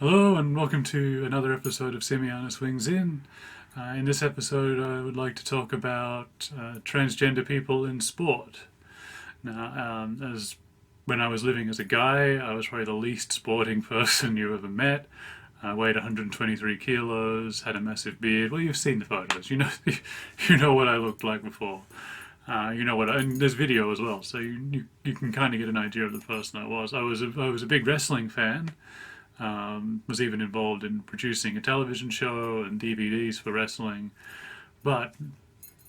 Hello and welcome to another episode of Simiana Swings In. In this episode, I would like to talk about transgender people in sport. Now, as when I was living as a guy, I was probably the least sporting person you ever met. I weighed 123 kilos, had a massive beard. Well, you've seen the photos. You know, you know what I looked like before. You know what, and there's video as well, so you can kind of get an idea of the person I was. I was a big wrestling fan. Was even involved in producing a television show and DVDs for wrestling. But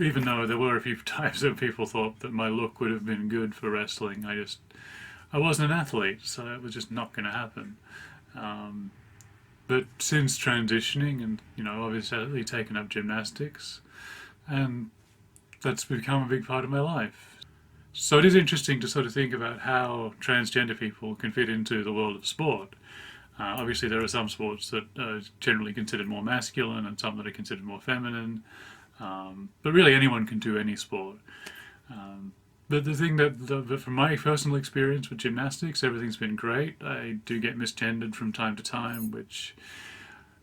even though there were a few times that people thought that my look would have been good for wrestling, I wasn't an athlete, so it was just not going to happen. Um, but since transitioning and obviously taken up gymnastics, and that's become a big part of my life. So it is interesting to sort of think about how transgender people can fit into the world of sport. Obviously, there are some sports that are generally considered more masculine and some that are considered more feminine. But really, anyone can do any sport. But the thing that from my personal experience with gymnastics, everything's been great. I do get misgendered from time to time, which,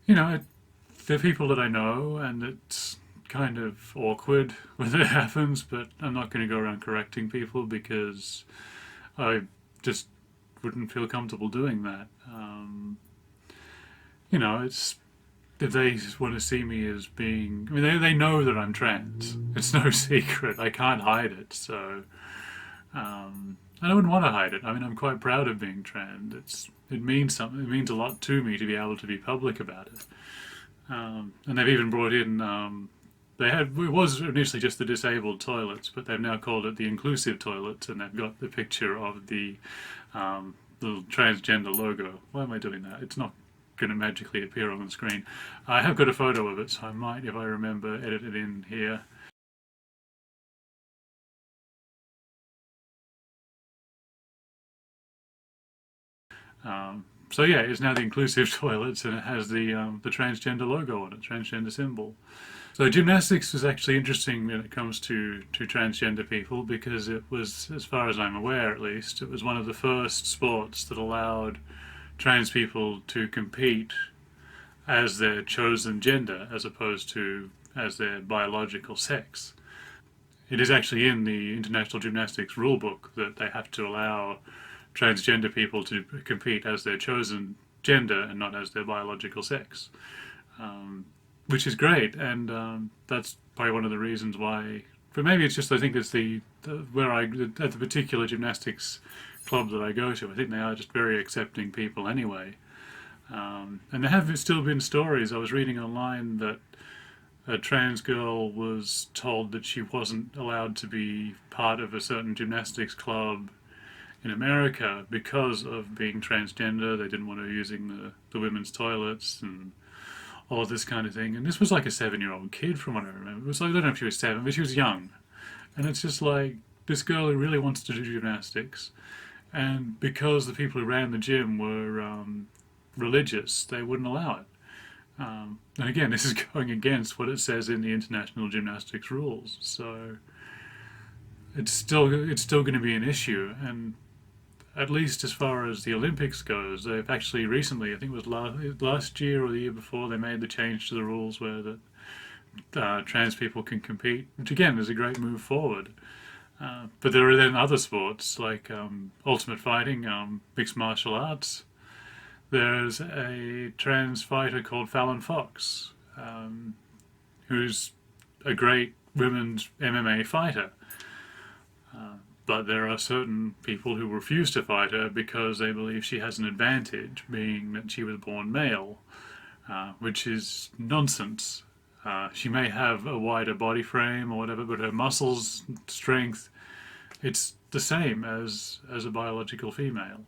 you know, they're people that I know, and it's kind of awkward when it happens, but I'm not going to go around correcting people because I just wouldn't feel comfortable doing that. It's if they want to see me as being, I mean, they know that I'm trans. It's no secret. I can't hide it. So, and I wouldn't want to hide it. I mean, I'm quite proud of being trans. It means something. It means a lot to me to be able to be public about it. And they've even brought in. It was initially just the disabled toilets, but they've now called it the inclusive toilets, and they've got the picture of the little transgender logo. Why am I doing that? It's not going to magically appear on the screen. I have got a photo of it, so I might, if I remember, edit it in here. So yeah, it's now the inclusive toilets, and it has the transgender logo on it, transgender symbol. So gymnastics is actually interesting when it comes to transgender people because it was, as far as I'm aware at least, it was one of the first sports that allowed trans people to compete as their chosen gender as opposed to as their biological sex. It is actually in the International Gymnastics Rulebook that they have to allow transgender people to compete as their chosen gender and not as their biological sex, which is great. And that's probably one of the reasons why. But maybe it's just I think it's where I at the particular gymnastics club that I go to. I think they are just very accepting people anyway. And there have still been stories. I was reading online that a trans girl was told that she wasn't allowed to be part of a certain gymnastics club in America because of being transgender. They didn't want her using the women's toilets and all of this kind of thing. And this was like a 7-year-old kid from what I remember. It was like, I don't know if she was 7, but she was young. And it's just like this girl who really wants to do gymnastics. And because the people who ran the gym were religious, they wouldn't allow it. And again, this is going against what it says in the international gymnastics rules. So it's still going to be an issue. And at least as far as the Olympics goes, they've actually recently, I think it was last year or the year before, they made the change to the rules where that trans people can compete, which again is a great move forward. But there are then other sports like ultimate fighting, mixed martial arts. There's a trans fighter called Fallon Fox, who's a great women's MMA fighter. But there are certain people who refuse to fight her because they believe she has an advantage, being that she was born male, which is nonsense. She may have a wider body frame or whatever, but her muscles, strength, it's the same as a biological female.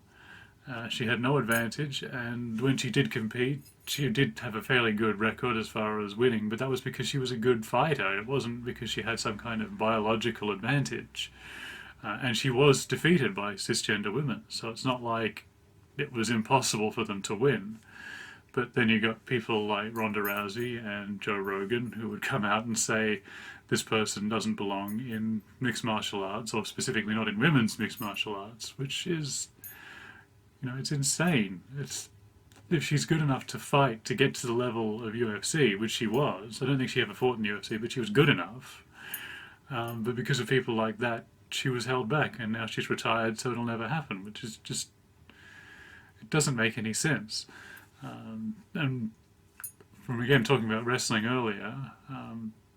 She had no advantage, and when she did compete, she did have a fairly good record as far as winning, but that was because she was a good fighter. It wasn't because she had some kind of biological advantage. And she was defeated by cisgender women, so it's not like it was impossible for them to win. But then you got people like Ronda Rousey and Joe Rogan who would come out and say this person doesn't belong in mixed martial arts, or specifically not in women's mixed martial arts, which is, it's insane. if she's good enough to fight to get to the level of UFC, which she was. I don't think she ever fought in UFC, but she was good enough. But because of people like that, she was held back, and now she's retired, so it'll never happen, which is just, it doesn't make any sense. And from, again, talking about wrestling earlier,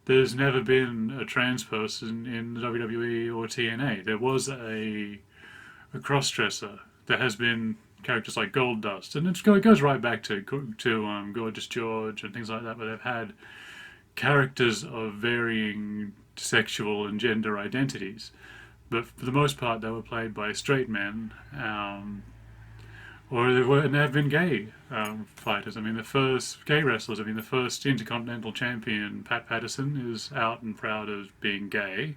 there's never been a trans person in the WWE or TNA. There was a cross-dresser. There has been characters like Goldust, and it goes right back to Gorgeous George and things like that, where they've had characters of varying sexual and gender identities. But for the most part, they were played by straight men, or there have been gay fighters. I mean, the first gay wrestlers. I mean, the first Intercontinental Champion, Pat Patterson, is out and proud of being gay.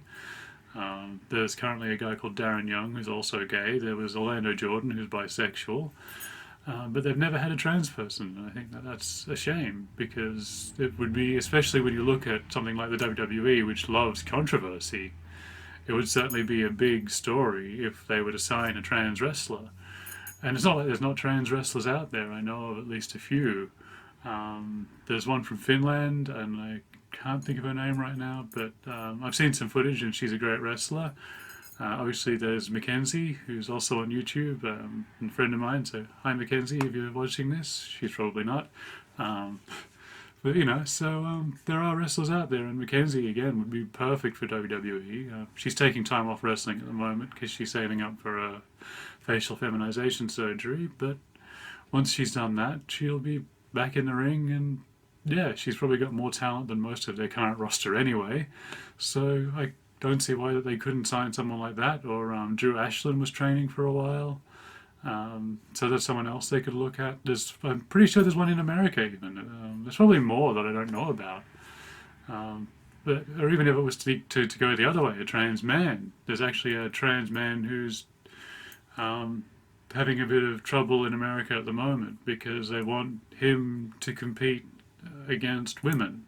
There's currently a guy called Darren Young who's also gay. There was Orlando Jordan who's bisexual. But they've never had a trans person. And I think that's a shame, because it would be, especially when you look at something like the WWE, which loves controversy, it would certainly be a big story if they were to sign a trans wrestler. And it's not like there's not trans wrestlers out there. I know of at least a few. There's one from Finland, and I can't think of her name right now, but I've seen some footage, and she's a great wrestler. Obviously, there's Mackenzie, who's also on YouTube, and a friend of mine. So, hi, Mackenzie, if you're watching this. She's probably not. But, there are wrestlers out there, and Mackenzie, again, would be perfect for WWE. She's taking time off wrestling at the moment because she's saving up for a facial feminization surgery, but once she's done that, she'll be back in the ring, and yeah, she's probably got more talent than most of their current roster anyway, so I don't see why they couldn't sign someone like that. Or Drew Ashlin was training for a while, so that's someone else they could look at. I'm pretty sure there's one in America even. There's probably more that I don't know about. Or even if it was to go the other way, a trans man. There's actually a trans man who's having a bit of trouble in America at the moment because they want him to compete against women.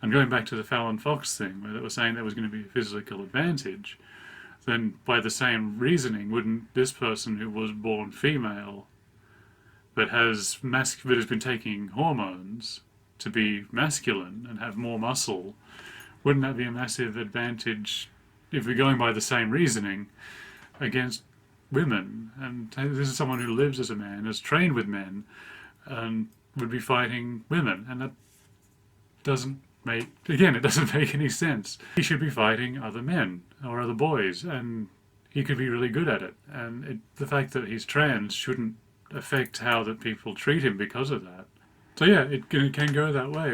And going back to the Fallon Fox thing, where they were saying there was going to be a physical advantage, then by the same reasoning, wouldn't this person who was born female but has been taking hormones to be masculine and have more muscle, wouldn't that be a massive advantage if we're going by the same reasoning against women? And this is someone who lives as a man, has trained with men, and would be fighting women, and that doesn't make any sense. He should be fighting other men or other boys, and he could be really good at it. And the fact that he's trans shouldn't affect how that people treat him because of that. So yeah, it can go that way.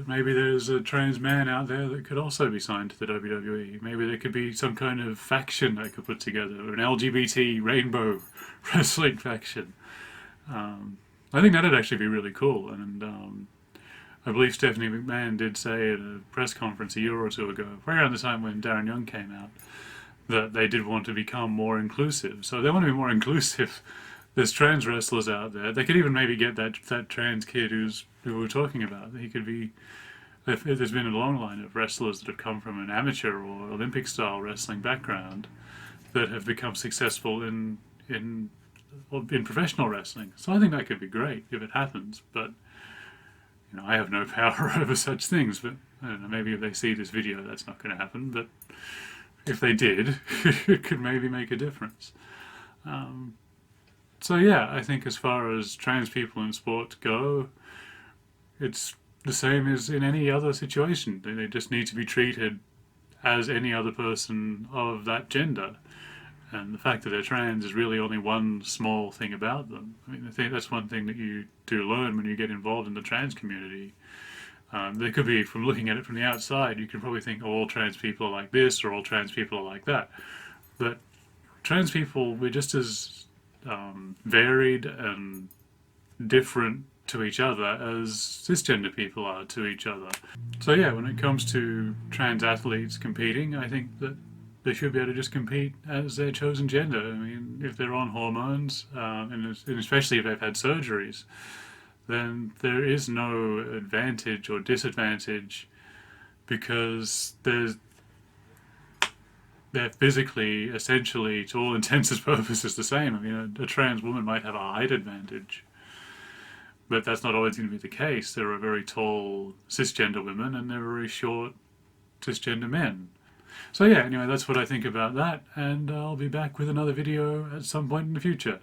Maybe there's a trans man out there that could also be signed to the WWE. Maybe there could be some kind of faction they could put together, an LGBT rainbow wrestling faction. I think that'd actually be really cool. And I believe Stephanie McMahon did say at a press conference a year or two ago, right around the time when Darren Young came out, that they did want to become more inclusive. So they want to be more inclusive. There's trans wrestlers out there. They could even maybe get that trans kid who we're talking about. He could be. If there's been a long line of wrestlers that have come from an amateur or Olympic style wrestling background that have become successful in professional wrestling. So I think that could be great if it happens. But I have no power over such things. But I don't know. Maybe if they see this video, that's not going to happen. But if they did, it could maybe make a difference. So yeah, I think as far as trans people in sport go, it's the same as in any other situation. They just need to be treated as any other person of that gender. And the fact that they're trans is really only one small thing about them. I mean, I think that's one thing that you do learn when you get involved in the trans community. There could be, from looking at it from the outside, you could probably think, oh, all trans people are like this, or all trans people are like that. But trans people, we're just as varied and different to each other as cisgender people are to each other. So yeah, when it comes to trans athletes competing, I think that they should be able to just compete as their chosen gender. I mean, if they're on hormones, and especially if they've had surgeries, then there is no advantage or disadvantage because they're physically, essentially, to all intents and purposes, the same. I mean, a trans woman might have a height advantage. But that's not always going to be the case. There are very tall cisgender women and there are very short cisgender men. So yeah, anyway, that's what I think about that, and I'll be back with another video at some point in the future.